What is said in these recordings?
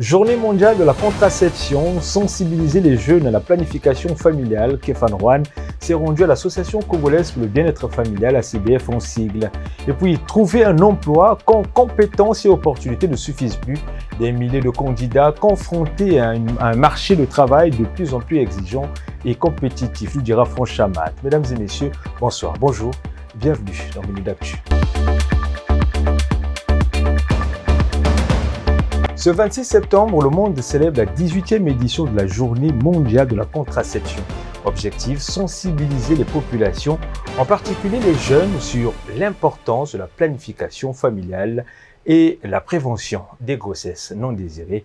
Journée mondiale de la contraception, sensibiliser les jeunes à la planification familiale. Kefan Rohan s'est rendu à l'Association congolaise pour le bien-être familial, ACBF en sigle. Et puis, trouver un emploi quand compétences et opportunités ne suffisent plus. Des milliers de candidats confrontés à un marché de travail de plus en plus exigeant et compétitif, nous dira Franck Chamat. Mesdames et messieurs, bonsoir, bonjour, bienvenue dans Minute d'Actu. Ce 26 septembre, le monde célèbre la 18e édition de la Journée mondiale de la contraception. Objectif, sensibiliser les populations, en particulier les jeunes, sur l'importance de la planification familiale et la prévention des grossesses non désirées.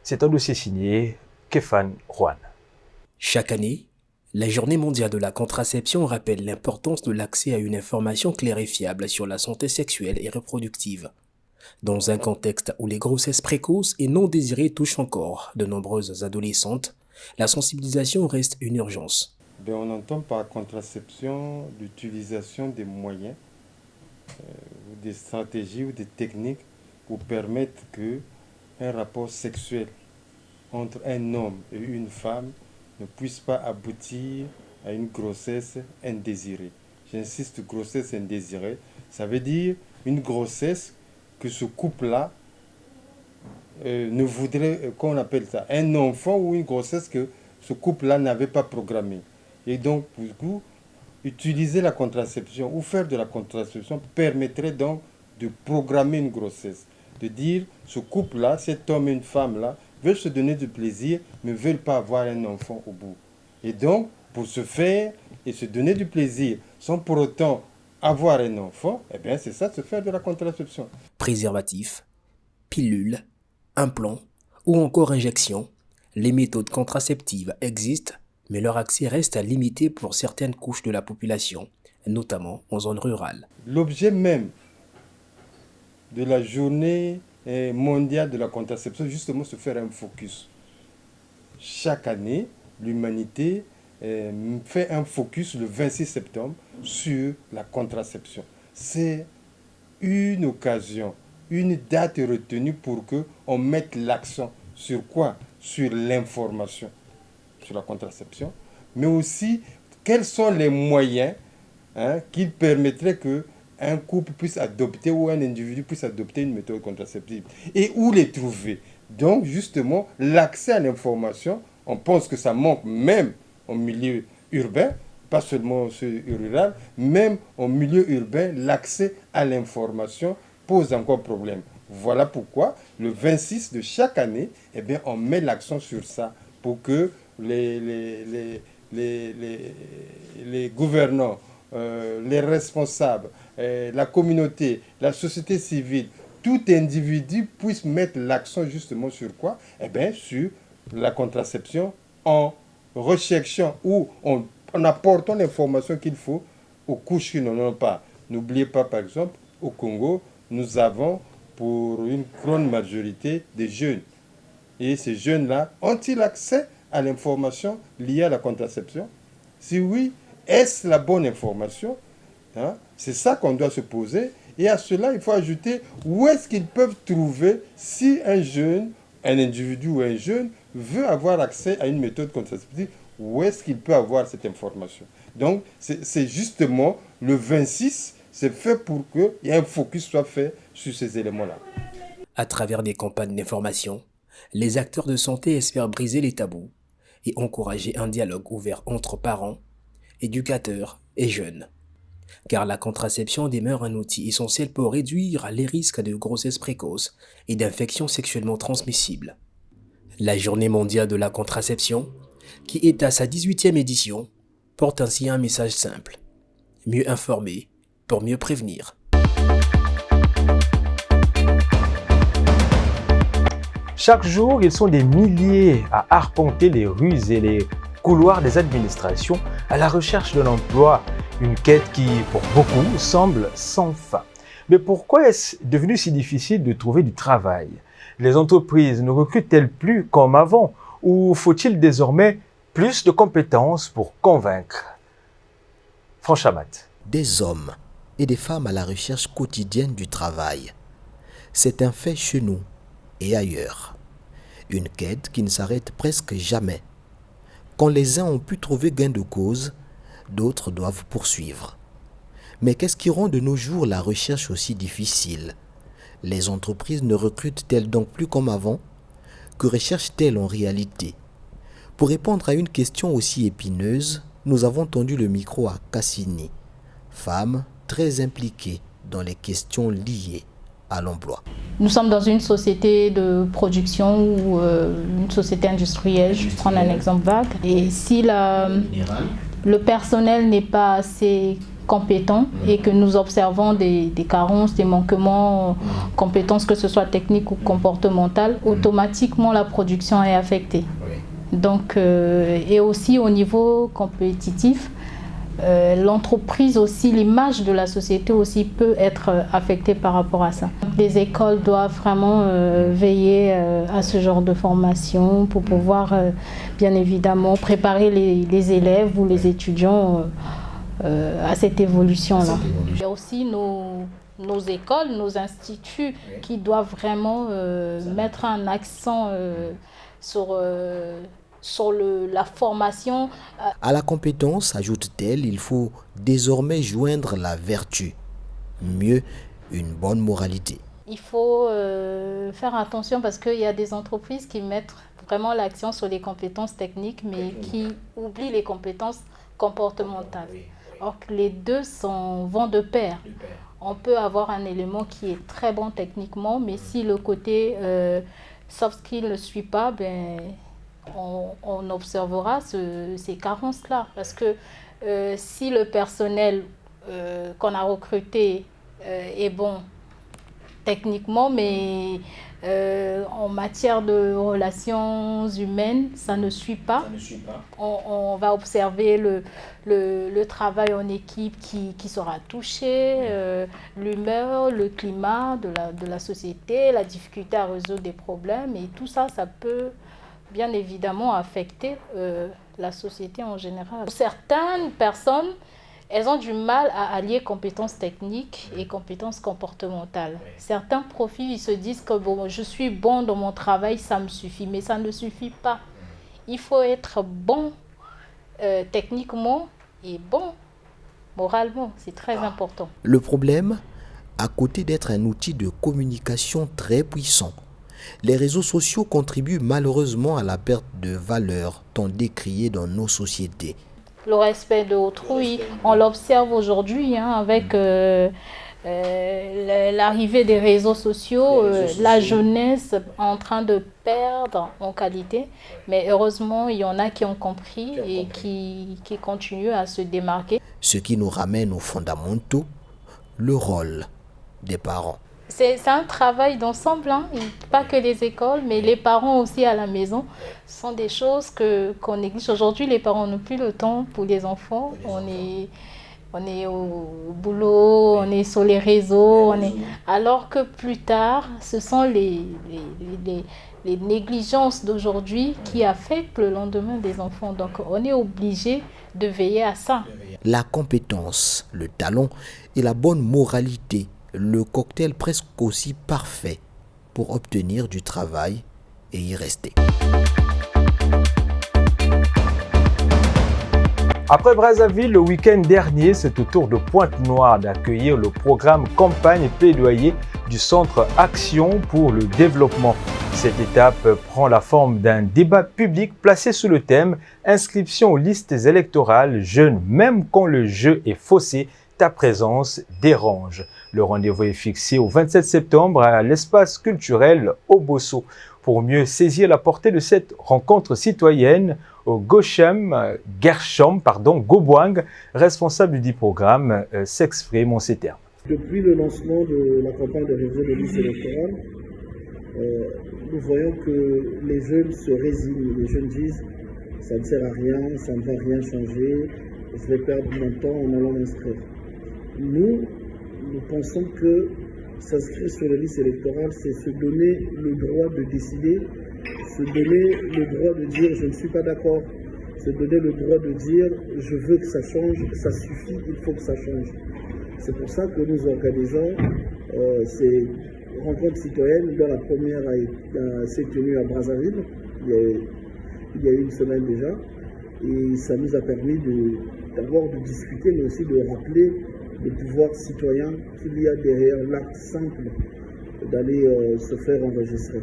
C'est un dossier signé Kefan Rohan. Chaque année, la Journée mondiale de la contraception rappelle l'importance de l'accès à une information claire et fiable sur la santé sexuelle et reproductive. Dans un contexte où les grossesses précoces et non désirées touchent encore de nombreuses adolescentes, la sensibilisation reste une urgence. On entend par contraception l'utilisation des moyens, des stratégies ou des techniques pour permettre qu'un rapport sexuel entre un homme et une femme ne puisse pas aboutir à une grossesse indésirée. J'insiste, grossesse indésirée, ça veut dire une grossesse que ce couple-là ne voudrait, qu'on appelle ça, un enfant ou une grossesse que ce couple-là n'avait pas programmée. Et donc, pour le coup, utiliser la contraception ou faire de la contraception permettrait donc de programmer une grossesse. De dire, ce couple-là, cet homme et une femme-là, veulent se donner du plaisir, mais ne veulent pas avoir un enfant au bout. Et donc, pour se faire et se donner du plaisir, sans pour autant avoir un enfant, eh bien c'est ça, se faire de la contraception. Préservatifs, pilules, implants ou encore injections, les méthodes contraceptives existent, mais leur accès reste limité pour certaines couches de la population, notamment en zone rurale. L'objet même de la journée mondiale de la contraception, justement, se faire un focus. Chaque année, l'humanité fait un focus le 26 septembre sur la contraception. C'est une occasion, une date retenue pour qu'on mette l'accent sur quoi? Sur l'information sur la contraception, mais aussi quels sont les moyens qui permettraient qu'un couple puisse adopter ou un individu puisse adopter une méthode contraceptive et où les trouver. Donc justement, l'accès à l'information, on pense que ça manque même au milieu urbain, pas seulement rural, même au milieu urbain, l'accès à l'information pose encore problème. Voilà pourquoi le 26 de chaque année, eh bien, on met l'accent sur ça pour que les gouvernants, les responsables, la communauté, la société civile, tout individu puisse mettre l'accent justement sur quoi? Eh bien, sur la contraception en recherchant ou en apportant l'information qu'il faut aux couches qui n'en ont pas. N'oubliez pas, par exemple, au Congo, nous avons pour une grande majorité des jeunes. Et ces jeunes-là, ont-ils accès à l'information liée à la contraception? Si oui, est-ce la bonne information? C'est ça qu'on doit se poser. Et à cela, il faut ajouter où est-ce qu'ils peuvent trouver si un jeune, un individu ou un jeune veut avoir accès à une méthode contraceptive, où est-ce qu'il peut avoir cette information? Donc, c'est justement le 26, c'est fait pour qu'il y ait un focus soit fait sur ces éléments-là. À travers des campagnes d'information, les acteurs de santé espèrent briser les tabous et encourager un dialogue ouvert entre parents, éducateurs et jeunes. Car la contraception demeure un outil essentiel pour réduire les risques de grossesse précoce et d'infections sexuellement transmissibles. La Journée mondiale de la contraception, qui est à sa 18e édition, porte ainsi un message simple: mieux informer pour mieux prévenir. Chaque jour, ils sont des milliers à arpenter les rues et les couloirs des administrations à la recherche d'un emploi, une quête qui, pour beaucoup, semble sans fin. Mais pourquoi est-ce devenu si difficile de trouver du travail? Les entreprises ne recrutent-elles plus comme avant ou faut-il désormais plus de compétences pour convaincre? Franck Chamat. Des hommes et des femmes à la recherche quotidienne du travail. C'est un fait chez nous et ailleurs. Une quête qui ne s'arrête presque jamais. Quand les uns ont pu trouver gain de cause, d'autres doivent poursuivre. Mais qu'est-ce qui rend de nos jours la recherche aussi difficile? Les entreprises ne recrutent-elles donc plus comme avant? Que recherchent-elles en réalité? Pour répondre à une question aussi épineuse, nous avons tendu le micro à Cassini, femme très impliquée dans les questions liées à l'emploi. Nous sommes dans une société de production ou une société industrielle, je vais prendre un exemple vague. Et si le personnel n'est pas assez compétent et que nous observons des carences, des manquements, compétences, que ce soit techniques ou comportementales, automatiquement la production est affectée. Donc, et aussi au niveau compétitif, l'entreprise aussi, l'image de la société aussi peut être affectée par rapport à ça. Les écoles doivent vraiment veiller à ce genre de formation pour pouvoir bien évidemment préparer les élèves ou les étudiants à cette évolution-là. Il y a aussi nos écoles, nos instituts qui doivent vraiment mettre un accent sur la formation. À la compétence, ajoute-t-elle, il faut désormais joindre la vertu, mieux une bonne moralité. Il faut faire attention parce qu'il y a des entreprises qui mettent vraiment l'accent sur les compétences techniques mais qui oublient les compétences comportementales. Or que les deux vont de pair. On peut avoir un élément qui est très bon techniquement, mais si le côté soft skill ne suit pas, on observera ces carences-là. Parce que si le personnel qu'on a recruté est bon techniquement, mais en matière de relations humaines, ça ne suit pas. On va observer le travail en équipe qui sera touché, l'humeur, le climat de la société, la difficulté à résoudre des problèmes. Et tout ça, ça peut bien évidemment affecter la société en général. Pour certaines personnes, elles ont du mal à allier compétences techniques et compétences comportementales. Certains profils, ils se disent que bon, je suis bon dans mon travail, ça me suffit. Mais ça ne suffit pas. Il faut être bon techniquement et bon moralement. C'est très important. Le problème, à côté d'être un outil de communication très puissant, les réseaux sociaux contribuent malheureusement à la perte de valeur tant décriée dans nos sociétés. Le respect de autrui, on l'observe aujourd'hui avec l'arrivée des réseaux sociaux, la jeunesse en train de perdre en qualité. Mais heureusement, il y en a qui ont compris et qui continuent à se démarquer. Ce qui nous ramène aux fondamentaux, le rôle des parents. C'est un travail d'ensemble, pas que les écoles, mais les parents aussi à la maison. Ce sont des choses qu'on néglige. Aujourd'hui, les parents n'ont plus le temps pour les enfants. On est au boulot, on est sur les réseaux. Alors que plus tard, ce sont les négligences d'aujourd'hui qui affectent le lendemain des enfants. Donc, on est obligé de veiller à ça. La compétence, le talent et la bonne moralité, le cocktail presque aussi parfait pour obtenir du travail et y rester. Après Brazzaville, le week-end dernier, c'est au tour de Pointe-Noire d'accueillir le programme Campagne et Plaidoyer du Centre Action pour le Développement. Cette étape prend la forme d'un débat public placé sous le thème « Inscription aux listes électorales jeunes, même quand le jeu est faussé, ta présence dérange ». Le rendez-vous est fixé au 27 septembre à l'espace culturel Obosso. Pour mieux saisir la portée de cette rencontre citoyenne, Gershom Gobwang, responsable du dit programme, s'exprime en ces termes. Depuis le lancement de la campagne de révision des listes électorales, nous voyons que les jeunes se résignent. Les jeunes disent « ça ne sert à rien, ça ne va rien changer, je vais perdre mon temps en allant m'inscrire ». Nous pensons que s'inscrire sur les listes électorales, c'est se donner le droit de décider, se donner le droit de dire « je ne suis pas d'accord », se donner le droit de dire « je veux que ça change, ça suffit, il faut que ça change ». C'est pour ça que nous organisons ces rencontres citoyennes, dont la première s'est tenue à Brazzaville, il y a une semaine déjà. Et ça nous a permis d'abord de discuter, mais aussi de rappeler le pouvoir citoyen qu'il y a derrière l'acte simple d'aller se faire enregistrer.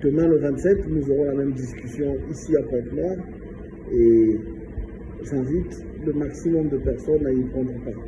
Demain, le 27, nous aurons la même discussion ici à Pointe-Noire et j'invite le maximum de personnes à y prendre part.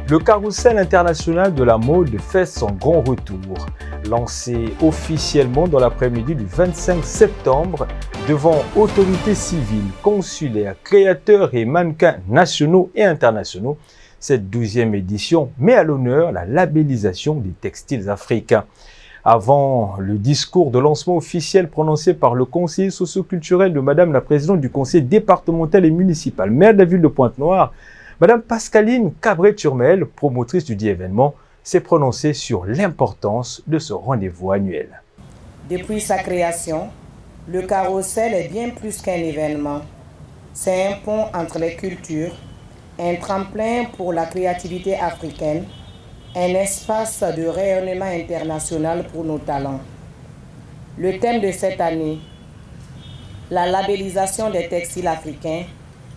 Le carrousel international de la mode fait son grand retour. Lancé officiellement dans l'après-midi du 25 septembre devant autorités civiles, consulaires, créateurs et mannequins nationaux et internationaux, cette 12e édition met à l'honneur la labellisation des textiles africains. Avant le discours de lancement officiel prononcé par le conseiller socio-culturel de Madame la présidente du conseil départemental et municipal, maire de la ville de Pointe-Noire, Madame Pascaline Cabret-Turmel, promotrice du dit événement, s'est prononcée sur l'importance de ce rendez-vous annuel. Depuis sa création, le carrousel est bien plus qu'un événement. C'est un pont entre les cultures, un tremplin pour la créativité africaine, un espace de rayonnement international pour nos talents. Le thème de cette année, la labellisation des textiles africains,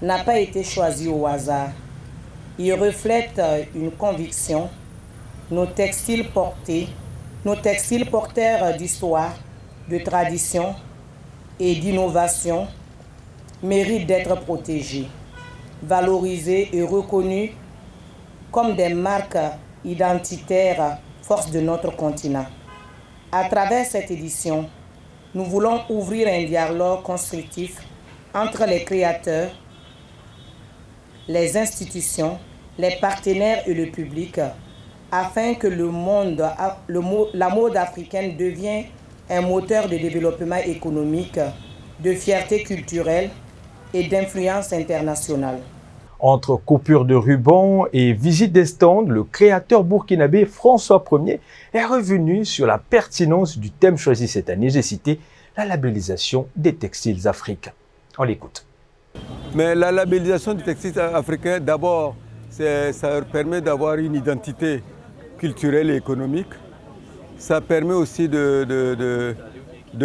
n'a pas été choisi au hasard. Il reflète une conviction. Nos textiles porteurs d'histoire, de tradition et d'innovation méritent d'être protégés, valorisés et reconnus comme des marques identitaires forces de notre continent. À travers cette édition, nous voulons ouvrir un dialogue constructif entre les créateurs, les institutions, les partenaires et le public, afin que la mode africaine devienne un moteur de développement économique, de fierté culturelle et d'influence internationale. Entre coupures de ruban et visite des stands, le créateur burkinabé François Ier est revenu sur la pertinence du thème choisi cette année. J'ai cité la labellisation des textiles africains. On l'écoute. Mais la labellisation du textile africain, d'abord, ça permet d'avoir une identité culturelle et économique. Ça permet aussi de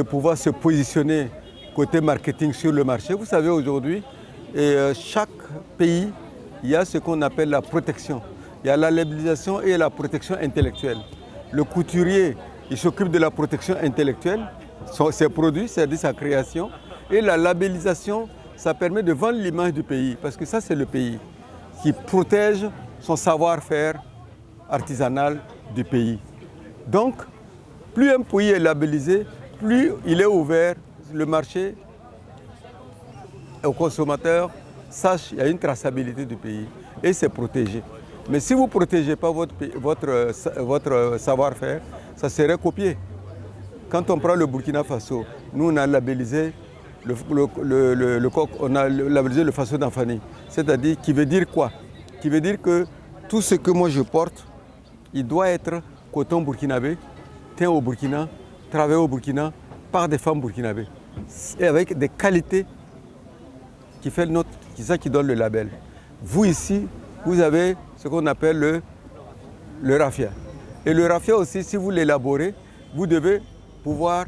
pouvoir se positionner côté marketing sur le marché. Vous savez, aujourd'hui, chaque pays, il y a ce qu'on appelle la protection. Il y a la labellisation et la protection intellectuelle. Le couturier, il s'occupe de la protection intellectuelle, ses produits, c'est-à-dire sa création. Et la labellisation, ça permet de vendre l'image du pays, parce que ça, c'est le pays qui protège son savoir-faire artisanal du pays. Donc, plus un pays est labellisé, plus il est ouvert, le marché aux consommateurs sache qu'il y a une traçabilité du pays et c'est protégé. Mais si vous ne protégez pas votre savoir-faire, ça serait copié. Quand on prend le Burkina Faso, nous on a labellisé on a labellisé le Faso d'Anfani. C'est-à-dire, qui veut dire quoi? Qui veut dire que tout ce que moi je porte, il doit être coton burkinabé, teint au Burkina, travaillé au Burkina, par des femmes burkinabées. Et avec des qualités qui donne le label. Vous ici, vous avez ce qu'on appelle le raffia. Et le raffia aussi, si vous l'élaborez, vous devez pouvoir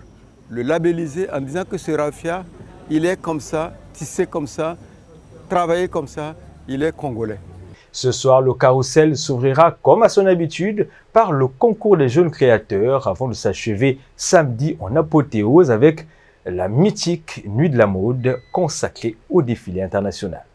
le labelliser en disant que ce raffia, il est comme ça, tissé comme ça, travaillé comme ça, il est congolais. Ce soir, le carrousel s'ouvrira, comme à son habitude, par le concours des jeunes créateurs avant de s'achever samedi en apothéose avec la mythique Nuit de la mode consacrée au défilé international.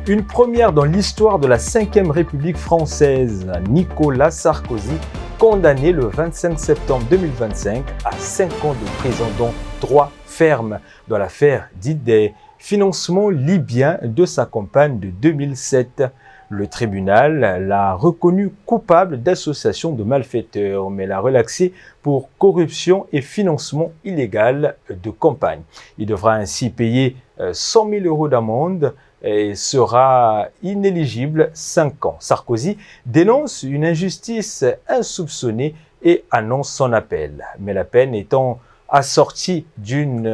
Une première dans l'histoire de la 5e République française, Nicolas Sarkozy, condamné le 25 septembre 2025 à 5 ans de prison, dont 3 fermes, dans l'affaire dite des financements libyens de sa campagne de 2007. Le tribunal l'a reconnu coupable d'association de malfaiteurs, mais l'a relaxé pour corruption et financement illégal de campagne. Il devra ainsi payer 100 000 € d'amende et sera inéligible 5 ans. Sarkozy dénonce une injustice insoupçonnée et annonce son appel. Mais la peine étant Assorti d'une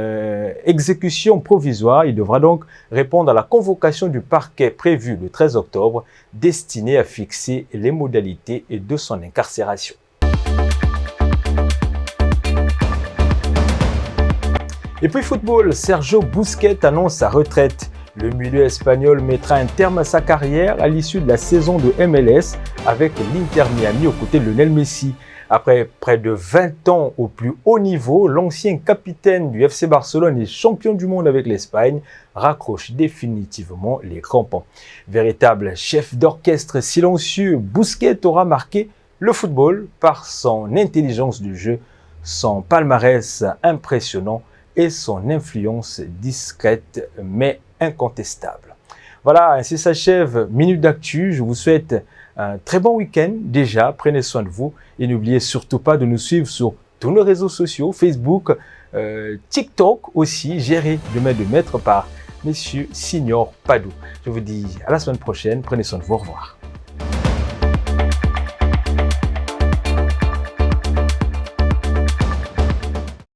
exécution provisoire, il devra donc répondre à la convocation du parquet prévue le 13 octobre, destinée à fixer les modalités de son incarcération. Et puis football, Sergio Busquets annonce sa retraite. Le milieu espagnol mettra un terme à sa carrière à l'issue de la saison de MLS avec l'Inter Miami aux côtés de Lionel Messi. Après près de 20 ans au plus haut niveau, l'ancien capitaine du FC Barcelone et champion du monde avec l'Espagne raccroche définitivement les crampons. Véritable chef d'orchestre silencieux, Busquets aura marqué le football par son intelligence de jeu, son palmarès impressionnant et son influence discrète mais incontestable. Voilà, ainsi s'achève Minute d'Actu. Je vous souhaite un très bon week-end déjà. Prenez soin de vous et n'oubliez surtout pas de nous suivre sur tous nos réseaux sociaux, Facebook, TikTok aussi, géré de main de maître par Monsieur Signor Padou. Je vous dis à la semaine prochaine. Prenez soin de vous. Au revoir.